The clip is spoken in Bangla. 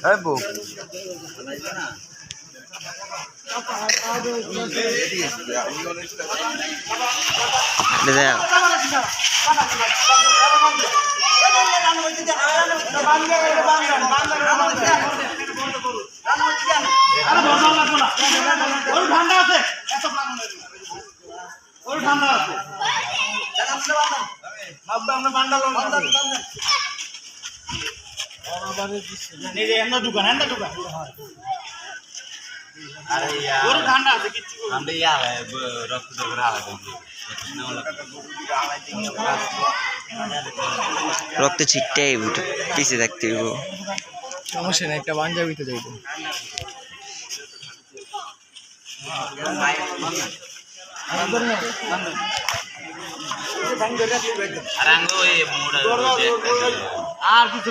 এই বউ রক্ত ছিটটাই পিছিয়ে থাকতে হইব সমস্যা নেই একটা পাঞ্জাবিতে যাইব আর কিছু